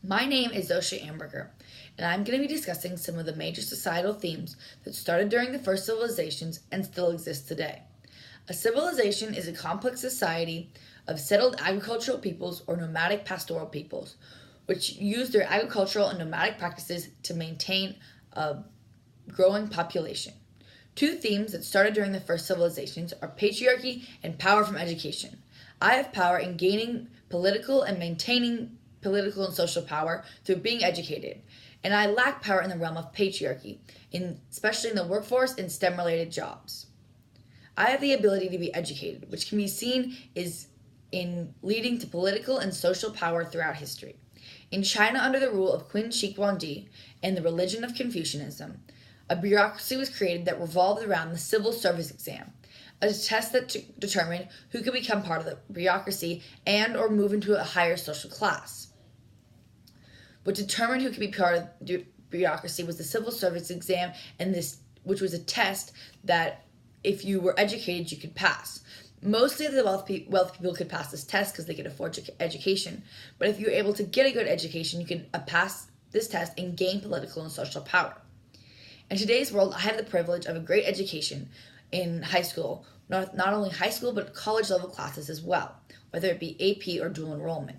My name is Zosha Amberger, and I'm going to be discussing some of the major societal themes that started during the first civilizations and still exist today. A civilization is a complex society of settled agricultural peoples or nomadic pastoral peoples, which use their agricultural and nomadic practices to maintain a growing population. Two themes that started during the first civilizations are patriarchy and power from education. I have power in gaining political and maintaining political and social power through being educated, and I lack power in the realm of patriarchy, especially in the workforce and STEM-related jobs. I have the ability to be educated, which can be seen is in leading to political and social power throughout history. In China, under the rule of Qin Shi Huangdi and the religion of Confucianism, a bureaucracy was created that revolved around the civil service exam, a test that determined who could become part of the bureaucracy and or move into a higher social class. What determined who could be part of the bureaucracy was the civil service exam, which was a test that if you were educated, you could pass. Mostly the wealthy people could pass this test because they could afford education. But if you were able to get a good education, you could pass this test and gain political and social power. In today's world, I have the privilege of a great education in high school, not only high school, but college level classes as well, whether it be AP or dual enrollment.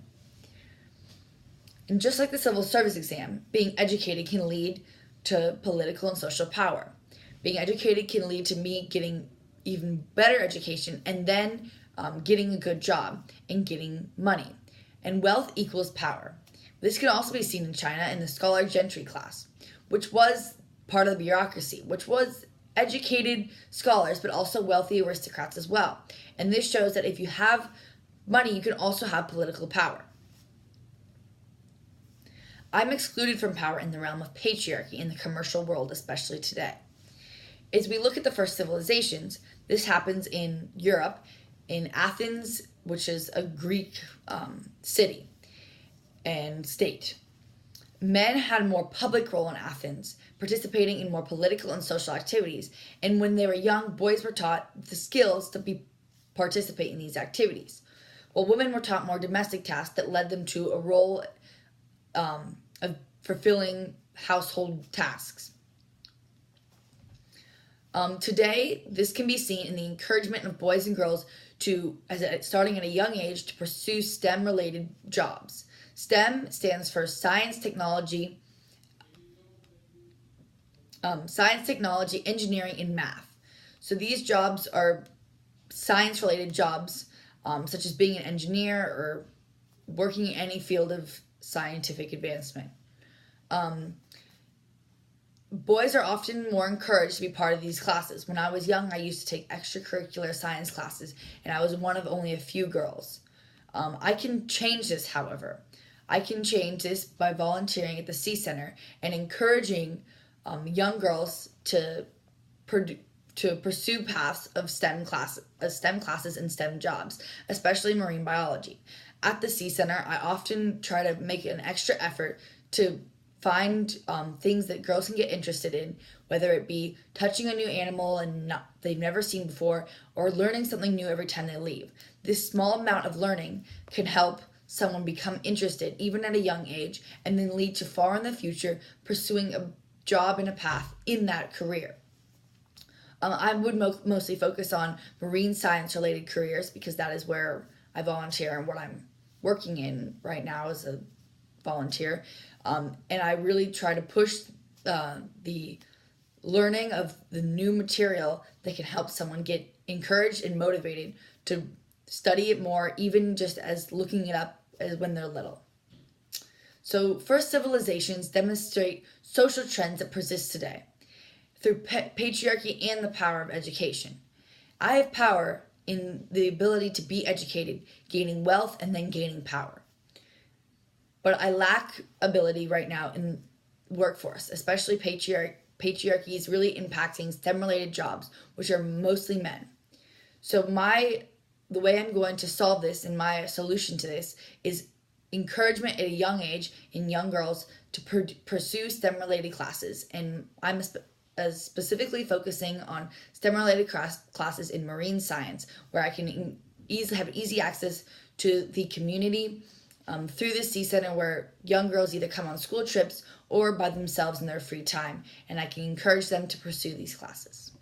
And just like the civil service exam, being educated can lead to political and social power. Being educated can lead to me getting even better education and then getting a good job and getting money. And wealth equals power. This can also be seen in China in the scholar gentry class, which was part of the bureaucracy, which was educated scholars, but also wealthy aristocrats as well. And this shows that if you have money, you can also have political power. I'm excluded from power in the realm of patriarchy in the commercial world, especially today. As we look at the first civilizations, this happens in Europe, in Athens, which is a Greek city and state. Men had a more public role in Athens, participating in more political and social activities. And when they were young, boys were taught the skills to participate in these activities, while women were taught more domestic tasks that led them to a role of fulfilling household tasks. Today, this can be seen in the encouragement of boys and girls starting at a young age to pursue STEM-related jobs. STEM stands for science, technology, engineering, and math. So these jobs are science-related jobs, such as being an engineer or working in any field of scientific advancement. Boys are often more encouraged to be part of these classes. When I was young, I used to take extracurricular science classes, and I was one of only a few girls. I can change this, however. I can change this by volunteering at the C Center and encouraging young girls to pursue paths of STEM classes and STEM jobs, especially marine biology. At the C Center, I often try to make an extra effort to find things that girls can get interested in, whether it be touching a new animal they've never seen before, or learning something new every time they leave. This small amount of learning can help someone become interested, even at a young age, and then lead to far in the future pursuing a job and a path in that career. I would mostly focus on marine science related careers because that is where I volunteer and what I'm working in right now as a volunteer. And I really try to push the learning of the new material that can help someone get encouraged and motivated to study it more, even just as looking it up as when they're little. So first civilizations demonstrate social trends that persist today through patriarchy and the power of education. I have power in the ability to be educated, gaining wealth, and then gaining power. But I lack ability right now in workforce, especially patriarchy is really impacting STEM-related jobs, which are mostly men. So the way I'm going to solve this and my solution to this is encouragement at a young age in young girls to pursue STEM-related classes. And I'm specifically focusing on STEM-related classes in marine science, where I can have easy access to the community through the C Center, where young girls either come on school trips or by themselves in their free time, and I can encourage them to pursue these classes.